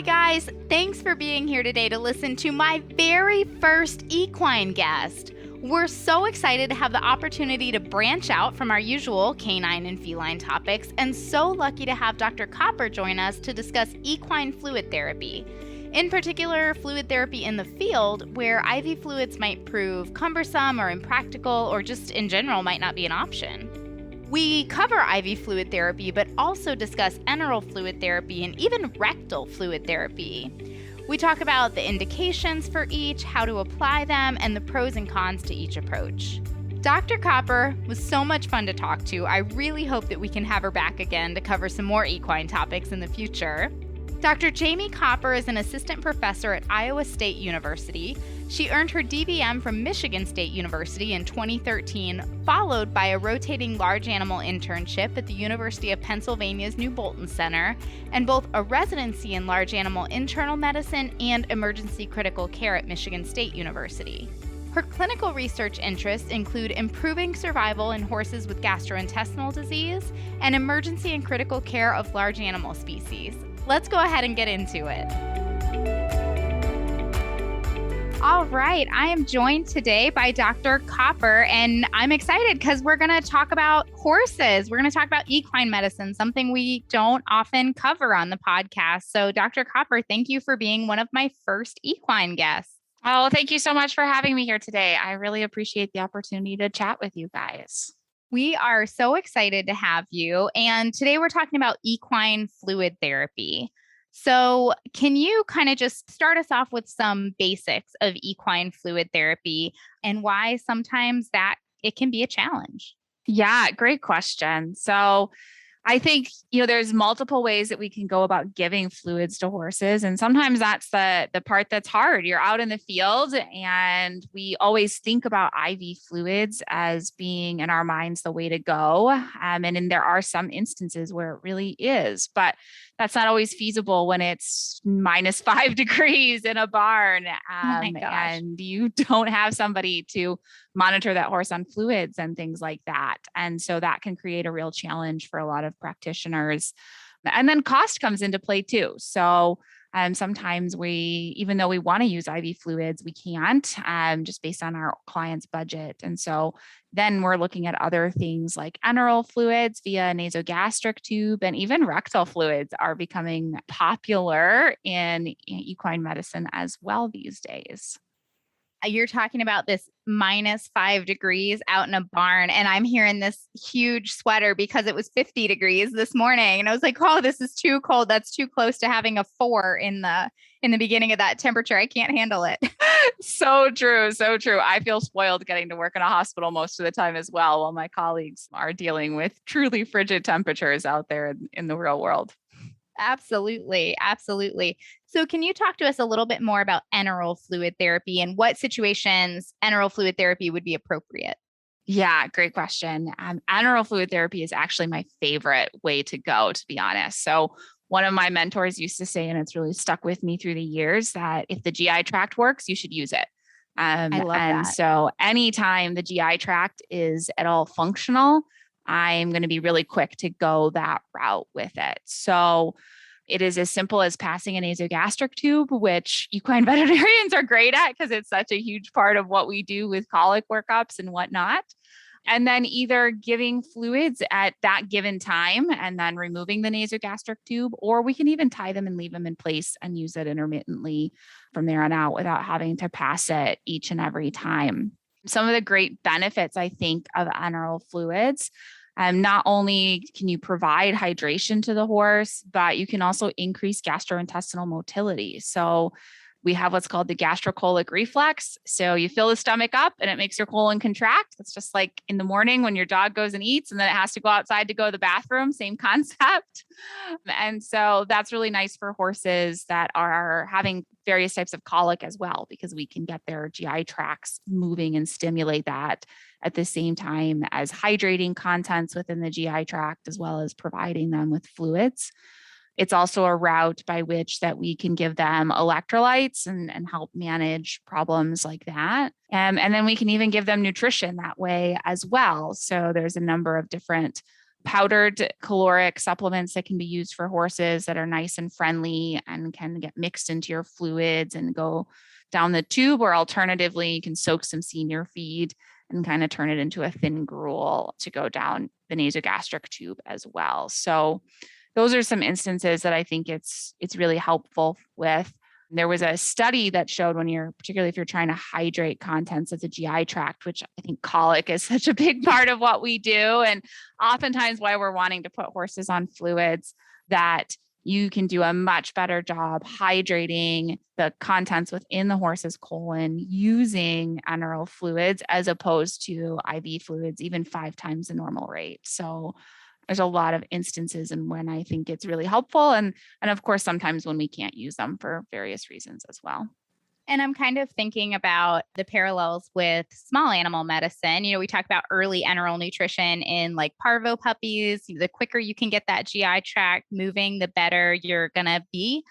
guys, thanks for being here today to listen to my very first equine guest. We're so excited to have the opportunity to branch out from our usual canine and feline topics, and so lucky to have Dr. Copper join us to discuss equine fluid therapy. In particular, fluid therapy in the field, where IV fluids might prove cumbersome or impractical, or just in general might not be an option. We cover IV fluid therapy, but also discuss enteral fluid therapy and even rectal fluid therapy. We talk about the indications for each, how to apply them, and the pros and cons to each approach. Dr. Copper was so much fun to talk to. I really hope that we can have her back again to cover some more equine topics in the future. Dr. Jamie Copper is an assistant professor at Iowa State University. She earned her DVM from Michigan State University in 2013, followed by a rotating large animal internship at the University of Pennsylvania's New Bolton Center, and both a residency in large animal internal medicine and emergency critical care at Michigan State University. Her clinical research interests include improving survival in horses with gastrointestinal disease and emergency and critical care of large animal species. Let's go ahead and get into it. All right, I am joined today by Dr. Copper, and I'm excited because we're going to talk about horses. We're going to talk about equine medicine, something we don't often cover on the podcast. So, Dr. Copper, thank you for being one of my first equine guests. Oh, thank you so much for having me here today. I really appreciate the opportunity to chat with you guys. We are so excited to have you. And today we're talking about equine fluid therapy. So can you kind of just start us off with some basics of equine fluid therapy and why sometimes that it can be a challenge? Yeah, great question. So I think, there's multiple ways that we can go about giving fluids to horses. And sometimes that's the part that's hard. You're out in the field and we always think about IV fluids as being in our minds the way to go. And there are some instances where it really is, but that's not always feasible when it's -5 degrees in a barn and you don't have somebody to monitor that horse on fluids and things like that. And so that can create a real challenge for a lot of practitioners. And then cost comes into play too. So sometimes even though we want to use IV fluids, we can't just based on our client's budget. And so then we're looking at other things like enteral fluids via nasogastric tube, and even rectal fluids are becoming popular in equine medicine as well these days. You're talking about this -5 degrees out in a barn, and I'm here in this huge sweater because it was 50 degrees this morning. And I was like, oh, this is too cold. That's too close to having a 4 in the beginning of that temperature. I can't handle it. So true. So true. I feel spoiled getting to work in a hospital most of the time as well, while my colleagues are dealing with truly frigid temperatures out there in the real world. Absolutely. Absolutely. So can you talk to us a little bit more about enteral fluid therapy and what situations enteral fluid therapy would be appropriate? Yeah, great question. Enteral fluid therapy is actually my favorite way to go, to be honest. So one of my mentors used to say, and it's really stuck with me through the years, that if the GI tract works, you should use it. I love that. So anytime the GI tract is at all functional, I'm going to be really quick to go that route with it. So it is as simple as passing a nasogastric tube, which equine veterinarians are great at because it's such a huge part of what we do with colic workups and whatnot. And then either giving fluids at that given time and then removing the nasogastric tube, or we can even tie them and leave them in place and use it intermittently from there on out without having to pass it each and every time. Some of the great benefits, I think, of enteral fluids, not only can you provide hydration to the horse, but you can also increase gastrointestinal motility. So we have what's called the gastrocolic reflex. So you fill the stomach up and it makes your colon contract. It's just like in the morning when your dog goes and eats and then it has to go outside to go to the bathroom, same concept. And so that's really nice for horses that are having various types of colic as well, because we can get their GI tracts moving and stimulate that at the same time as hydrating contents within the GI tract, as well as providing them with fluids. It's also a route by which that we can give them electrolytes and help manage problems like that. And then we can even give them nutrition that way as well. So there's a number of different powdered caloric supplements that can be used for horses that are nice and friendly and can get mixed into your fluids and go down the tube, or alternatively, you can soak some senior feed and kind of turn it into a thin gruel to go down the nasogastric tube as well. So those are some instances that I think it's really helpful with. There was a study that showed particularly if you're trying to hydrate contents of the GI tract, which I think colic is such a big part of what we do. And oftentimes why we're wanting to put horses on fluids, that you can do a much better job hydrating the contents within the horse's colon using enteral fluids as opposed to IV fluids, even 5 times the normal rate. So there's a lot of instances and when I think it's really helpful. And of course, sometimes when we can't use them for various reasons as well. And I'm kind of thinking about the parallels with small animal medicine. We talk about early enteral nutrition in like parvo puppies. The quicker you can get that GI tract moving, the better you're going to be.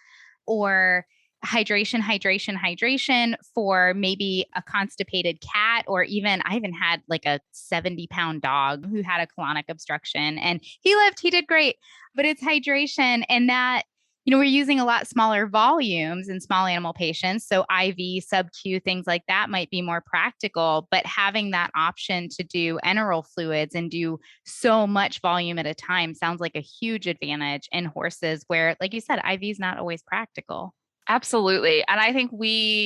Or hydration for maybe a constipated cat, or I even had like a 70-pound dog who had a colonic obstruction and he did great, but it's hydration. And that, we're using a lot smaller volumes in small animal patients. So IV, sub-Q, things like that might be more practical, but having that option to do enteral fluids and do so much volume at a time sounds like a huge advantage in horses where, like you said, IV is not always practical. Absolutely. And I think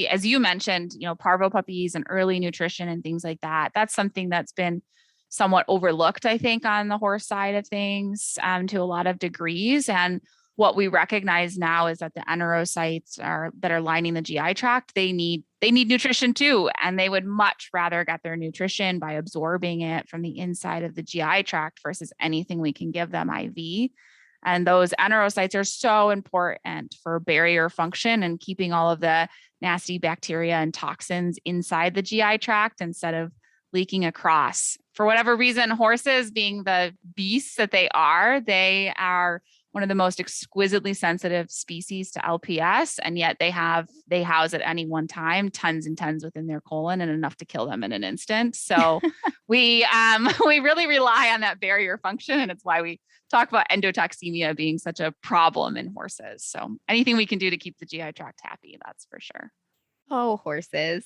as you mentioned, parvo puppies and early nutrition and things like that, that's something that's been somewhat overlooked, I think, on the horse side of things to a lot of degrees. And what we recognize now is that the enterocytes that are lining the GI tract, they need nutrition too. And they would much rather get their nutrition by absorbing it from the inside of the GI tract versus anything we can give them IV. And those enterocytes are so important for barrier function and keeping all of the nasty bacteria and toxins inside the GI tract instead of leaking across. For whatever reason, horses, being the beasts that they are one of the most exquisitely sensitive species to LPS. And yet they house at any one time tons and tons within their colon and enough to kill them in an instant. So we really rely on that barrier function. And it's why we talk about endotoxemia being such a problem in horses. So anything we can do to keep the GI tract happy, that's for sure. Oh, horses.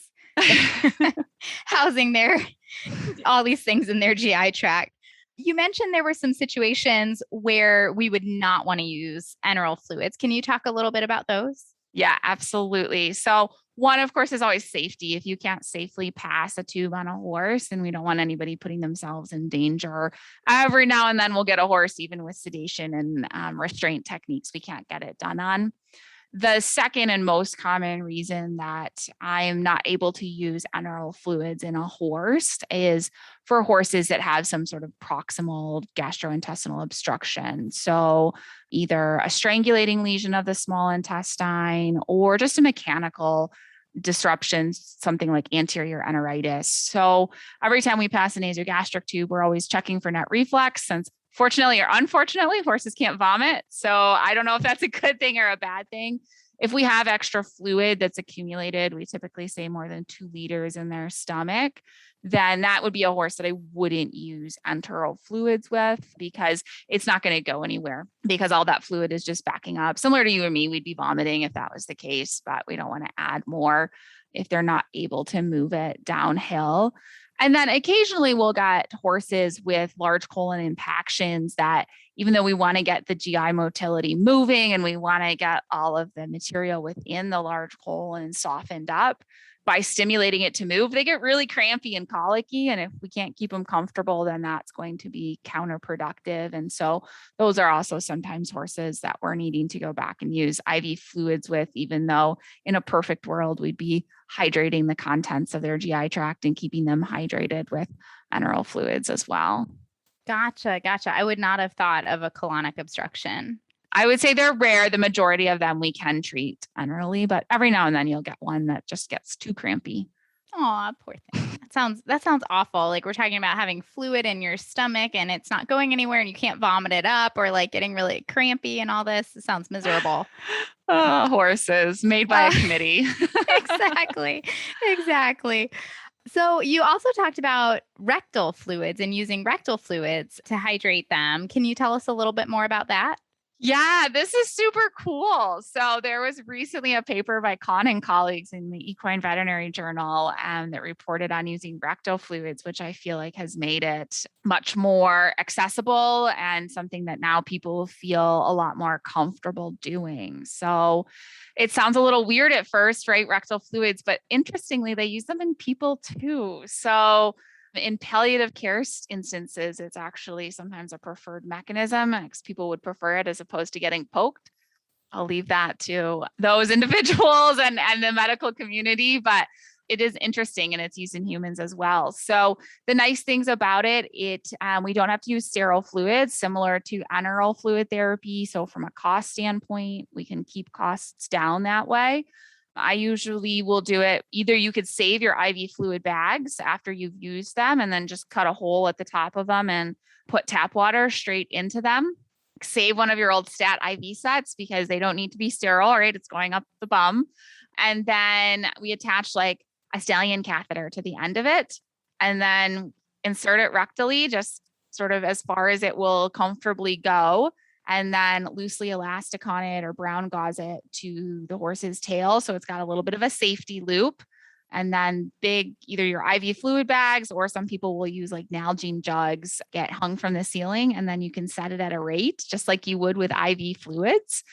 Housing all these things in their GI tract. You mentioned there were some situations where we would not want to use enteral fluids. Can you talk a little bit about those? Yeah, absolutely. So one, of course, is always safety. If you can't safely pass a tube on a horse, and we don't want anybody putting themselves in danger. Every now and then we'll get a horse, even with sedation and restraint techniques, we can't get it done on. The second and most common reason that I am not able to use enteral fluids in a horse is for horses that have some sort of proximal gastrointestinal obstruction. So either a strangulating lesion of the small intestine or just a mechanical disruption, something like anterior enteritis. So every time we pass a nasogastric tube, we're always checking for net reflux, since fortunately or unfortunately, horses can't vomit. So I don't know if that's a good thing or a bad thing. If we have extra fluid that's accumulated, we typically say more than 2 liters in their stomach, then that would be a horse that I wouldn't use enteral fluids with, because it's not going to go anywhere, because all that fluid is just backing up. Similar to you or me, we'd be vomiting if that was the case, but we don't want to add more if they're not able to move it downhill. And then occasionally we'll get horses with large colon impactions that, even though we want to get the GI motility moving and we want to get all of the material within the large colon softened up, by stimulating it to move, they get really crampy and colicky. And if we can't keep them comfortable, then that's going to be counterproductive. And so those are also sometimes horses that we're needing to go back and use IV fluids with, even though in a perfect world, we'd be hydrating the contents of their GI tract and keeping them hydrated with enteral fluids as well. Gotcha. I would not have thought of a colonic obstruction. I would say they're rare. The majority of them we can treat enterally, but every now and then you'll get one that just gets too crampy. Oh, poor thing. That sounds awful. Like, we're talking about having fluid in your stomach and it's not going anywhere and you can't vomit it up, or like getting really crampy and all this. It sounds miserable. Horses made by a committee. Exactly. So you also talked about rectal fluids and using rectal fluids to hydrate them. Can you tell us a little bit more about that? Yeah, this is super cool. So there was recently a paper by Kahn and colleagues in the Equine Veterinary Journal that reported on using rectal fluids, which I feel like has made it much more accessible and something that now people feel a lot more comfortable doing. So it sounds a little weird at first, right? Rectal fluids, but interestingly, they use them in people too. So in palliative care instances, it's actually sometimes a preferred mechanism because people would prefer it as opposed to getting poked. I'll leave that to those individuals and the medical community, but it is interesting and it's used in humans as well. So the nice things about it, we don't have to use sterile fluids similar to enteral fluid therapy. So from a cost standpoint, we can keep costs down that way. I usually will do it. Either you could save your IV fluid bags after you've used them and then just cut a hole at the top of them and put tap water straight into them. Save one of your old stat IV sets because they don't need to be sterile, right? It's going up the bum. And then we attach like a stallion catheter to the end of it and then insert it rectally, just sort of as far as it will comfortably go, and then loosely elastic on it or brown gauze it to the horse's tail. So it's got a little bit of a safety loop. And then big, either your IV fluid bags or some people will use like Nalgene jugs, get hung from the ceiling, and then you can set it at a rate just like you would with IV fluids.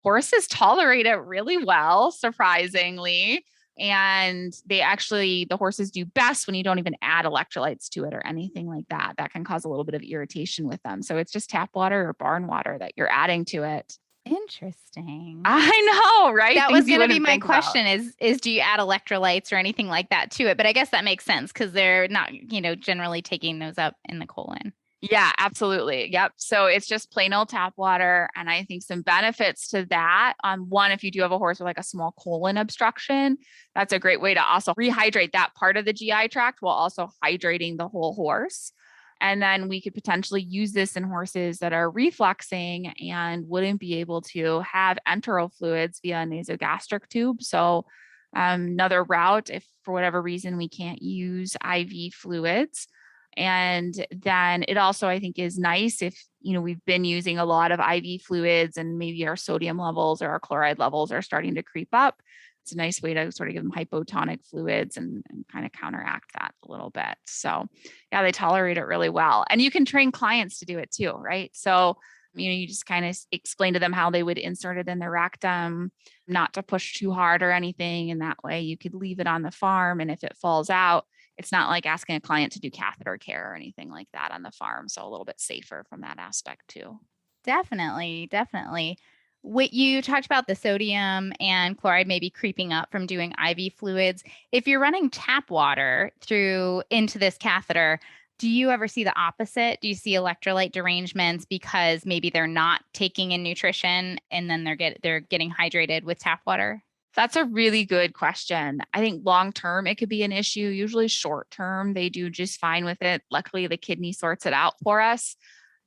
Horses tolerate it really well, surprisingly. And the horses do best when you don't even add electrolytes to it or anything like that. That can cause a little bit of irritation with them. So it's just tap water or barn water that you're adding to it. Interesting. I know, right? That was Things you going to be wouldn't my think about. question is do you add electrolytes or anything like that to it? But I guess that makes sense because they're not, generally taking those up in the colon. Yeah, absolutely. Yep. So it's just plain old tap water. And I think some benefits to that. One, if you do have a horse with like a small colon obstruction, that's a great way to also rehydrate that part of the GI tract while also hydrating the whole horse. And then we could potentially use this in horses that are refluxing and wouldn't be able to have enteral fluids via a nasogastric tube. So another route, if for whatever reason we can't use IV fluids. And then it also, I think, is nice if, we've been using a lot of IV fluids and maybe our sodium levels or our chloride levels are starting to creep up. It's a nice way to sort of give them hypotonic fluids and kind of counteract that a little bit. So yeah, they tolerate it really well. And you can train clients to do it too, right? So, you just kind of explain to them how they would insert it in their rectum, not to push too hard or anything. And that way you could leave it on the farm. And if it falls out, it's not like asking a client to do catheter care or anything like that on the farm. So a little bit safer from that aspect too. Definitely, definitely. What you talked about the sodium and chloride maybe creeping up from doing IV fluids. If you're running tap water through into this catheter, do you ever see the opposite? Do you see electrolyte derangements because maybe they're not taking in nutrition and then they're getting hydrated with tap water? That's a really good question. I think long term, it could be an issue. Usually, short term, they do just fine with it. Luckily, the kidney sorts it out for us.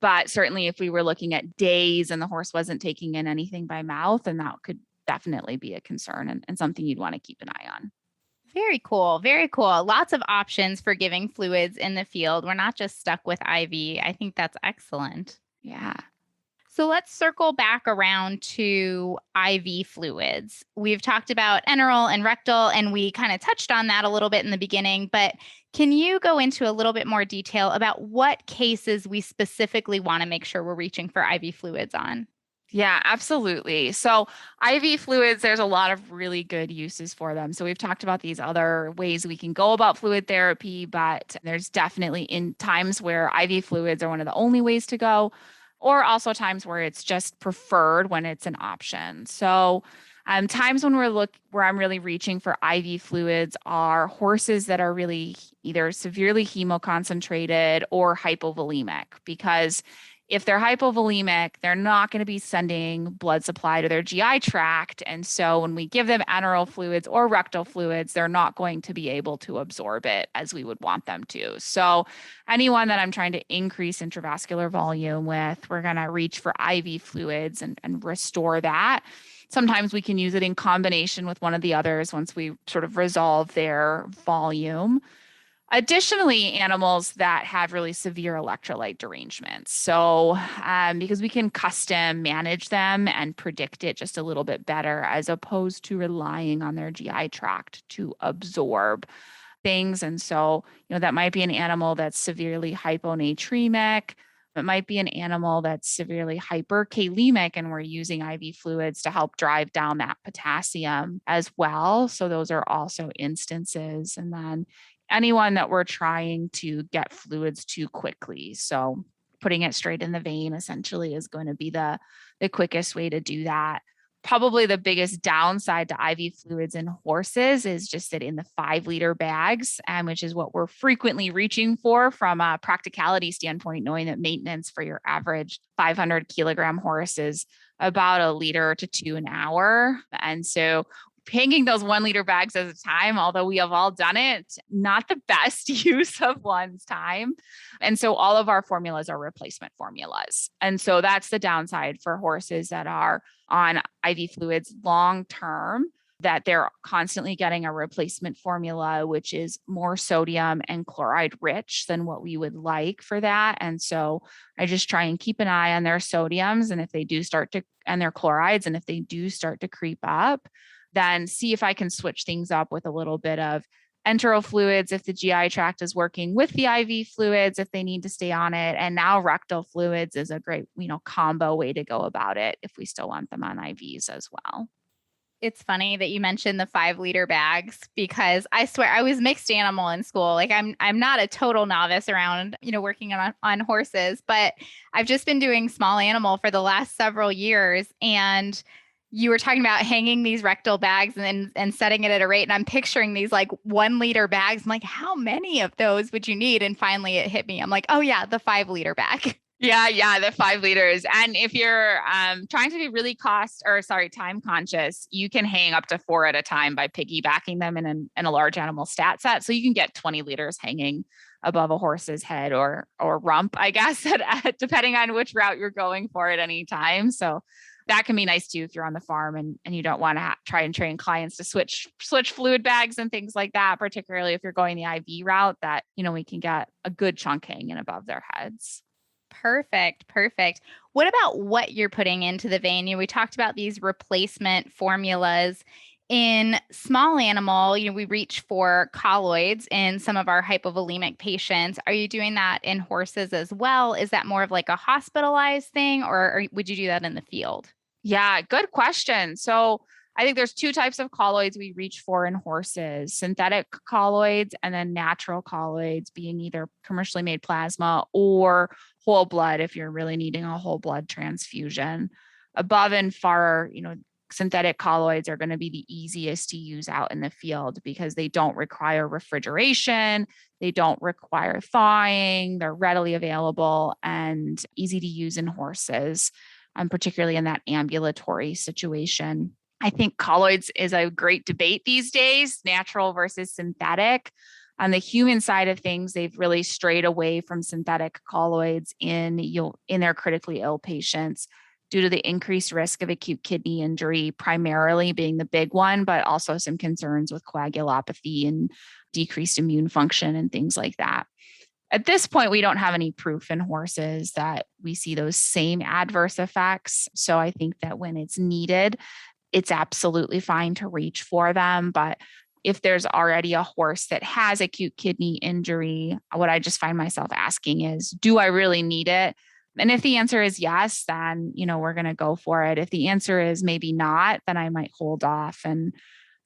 But certainly, if we were looking at days and the horse wasn't taking in anything by mouth, then that could definitely be a concern and something you'd want to keep an eye on. Very cool. Very cool. Lots of options for giving fluids in the field. We're not just stuck with IV. I think that's excellent. Yeah. So let's circle back around to IV fluids. We've talked about enteral and rectal, and we kind of touched on that a little bit in the beginning, but can you go into a little bit more detail about what cases we specifically want to make sure we're reaching for IV fluids on? Yeah, absolutely. So IV fluids, there's a lot of really good uses for them. So we've talked about these other ways we can go about fluid therapy, but there's definitely in times where IV fluids are one of the only ways to go, or also times where it's just preferred when it's an option. So times when where I'm really reaching for IV fluids are horses that are really either severely hemoconcentrated or hypovolemic, because if they're hypovolemic, they're not going to be sending blood supply to their GI tract. And so when we give them enteral fluids or rectal fluids, they're not going to be able to absorb it as we would want them to. So anyone that I'm trying to increase intravascular volume with, we're going to reach for IV fluids and restore that. Sometimes we can use it in combination with one of the others once we sort of resolve their volume. Additionally, animals that have really severe electrolyte derangements. So, because we can custom manage them and predict it just a little bit better, as opposed to relying on their GI tract to absorb things. And so, that might be an animal that's severely hyponatremic. It might be an animal that's severely hyperkalemic, and we're using IV fluids to help drive down that potassium as well. So, those are also instances. And then anyone that we're trying to get fluids to quickly. So, putting it straight in the vein essentially is going to be the quickest way to do that. Probably the biggest downside to IV fluids in horses is just that in the 5 liter bags, which is what we're frequently reaching for from a practicality standpoint, knowing that maintenance for your average 500 kilogram horse is about 1 to 2 liters an hour. And so hanging those 1 liter bags at a time, although we have all done it, not the best use of one's time. And so all of our formulas are replacement formulas. And so that's the downside for horses that are on IV fluids long term, that they're constantly getting a replacement formula, which is more sodium and chloride rich than what we would like for that. And so I just try and keep an eye on their sodiums. And if they do start to, and their chlorides, and if they do start to creep up, then see if I can switch things up with a little bit of enteral fluids if the GI tract is working with the IV fluids, if they need to stay on it. And now rectal fluids is a great, combo way to go about it if we still want them on IVs as well. It's funny that you mentioned the 5 liter bags, because I swear I was mixed animal in school. Like I'm not a total novice around, working on horses, but I've just been doing small animal for the last several years. And you were talking about hanging these rectal bags and setting it at a rate. And I'm picturing these like 1 liter bags. I'm like, how many of those would you need? And finally it hit me. I'm like, oh yeah, the 5 liter bag. Yeah, the 5 liters. And if you're trying to be really time conscious, you can hang up to 4 at a time by piggybacking them in a large animal stat set. So you can get 20 liters hanging above a horse's head or rump, I guess, depending on which route you're going for at any time. So that can be nice too if you're on the farm and you don't want to try and train clients to switch fluid bags and things like that, particularly if you're going the IV route, that, we can get a good chunk hanging above their heads. Perfect. What about what you're putting into the vein? We talked about these replacement formulas. In small animal, we reach for colloids in some of our hypovolemic patients. Are you doing that in horses as well? Is that more of like a hospitalized thing, or would you do that in the field? Yeah, good question. So I think there's 2 types of colloids we reach for in horses: synthetic colloids and then natural colloids, being either commercially made plasma or whole blood if you're really needing a whole blood transfusion. Above and far, synthetic colloids are going to be the easiest to use out in the field because they don't require refrigeration, they don't require thawing, they're readily available and easy to use in horses, particularly in that ambulatory situation. I think colloids is a great debate these days, natural versus synthetic. On the human side of things, they've really strayed away from synthetic colloids in their critically ill patients due to the increased risk of acute kidney injury, primarily being the big one, but also some concerns with coagulopathy and decreased immune function and things like that. At this point, we don't have any proof in horses that we see those same adverse effects. So I think that when it's needed, it's absolutely fine to reach for them. But if there's already a horse that has acute kidney injury, what I just find myself asking is, do I really need it? And if the answer is yes, then, we're going to go for it. If the answer is maybe not, then I might hold off and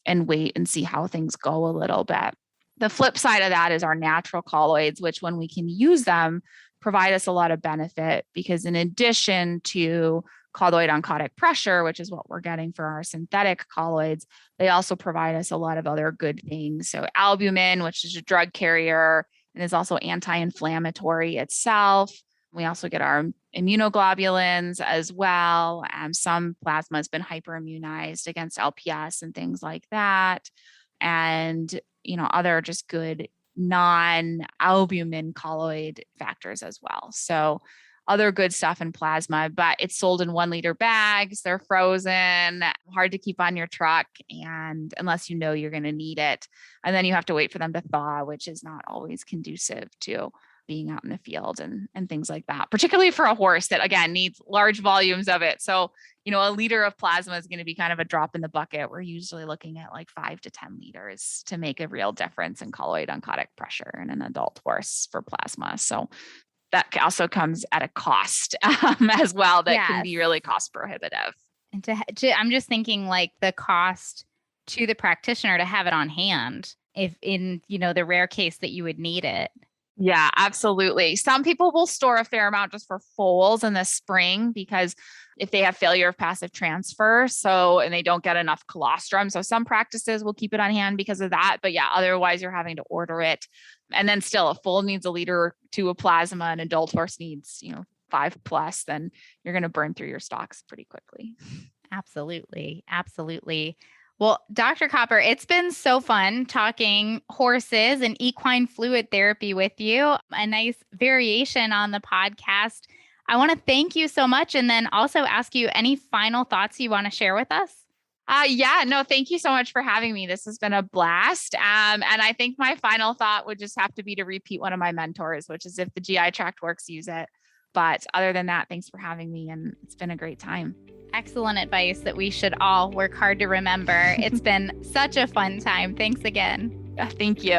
wait and see how things go a little bit. The flip side of that is our natural colloids, which when we can use them, provide us a lot of benefit, because in addition to colloid oncotic pressure, which is what we're getting for our synthetic colloids, they also provide us a lot of other good things. So albumin, which is a drug carrier and is also anti-inflammatory itself. We also get our immunoglobulins as well. Some plasma has been hyperimmunized against LPS and things like that. And, other just good non-albumin colloid factors as well. So other good stuff in plasma, but it's sold in 1 liter bags. They're frozen, hard to keep on your truck. And unless you know you're going to need it, and then you have to wait for them to thaw, which is not always conducive to being out in the field and things like that, particularly for a horse that, again, needs large volumes of it. So, 1 liter of plasma is going to be kind of a drop in the bucket. We're usually looking at like 5 to 10 liters to make a real difference in colloid oncotic pressure in an adult horse for plasma. So that also comes at a cost as well. That can be really cost prohibitive. And I'm just thinking like the cost to the practitioner to have it on hand if in, the rare case that you would need it. Yeah, absolutely. Some people will store a fair amount just for foals in the spring because if they have failure of passive transfer, and they don't get enough colostrum. So some practices will keep it on hand because of that. But yeah, otherwise you're having to order it. And then still a foal needs 1 liter or 2 of plasma. An adult horse needs, 5+, then you're going to burn through your stocks pretty quickly. Absolutely. Absolutely. Well, Dr. Copper, it's been so fun talking horses and equine fluid therapy with you. A nice variation on the podcast. I want to thank you so much and then also ask you any final thoughts you want to share with us. Thank you so much for having me. This has been a blast. And I think my final thought would just have to be to repeat one of my mentors, which is if the GI tract works, use it. But other than that, thanks for having me. And it's been a great time. Excellent advice that we should all work hard to remember. It's been such a fun time. Thanks again. Thank you.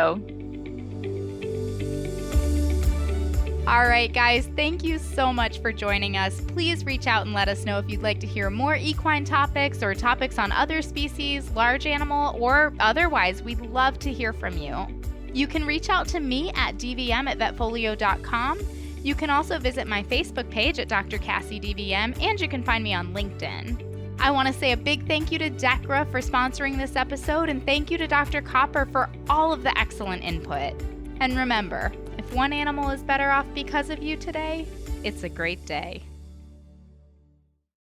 All right, guys, thank you so much for joining us. Please reach out and let us know if you'd like to hear more equine topics or topics on other species, large animal, or otherwise. We'd love to hear from you. You can reach out to me at dvm@vetfolio.com. You can also visit my Facebook page at Dr. Cassie DVM, and you can find me on LinkedIn. I want to say a big thank you to DECRA for sponsoring this episode, and thank you to Dr. Copper for all of the excellent input. And remember, if one animal is better off because of you today, it's a great day.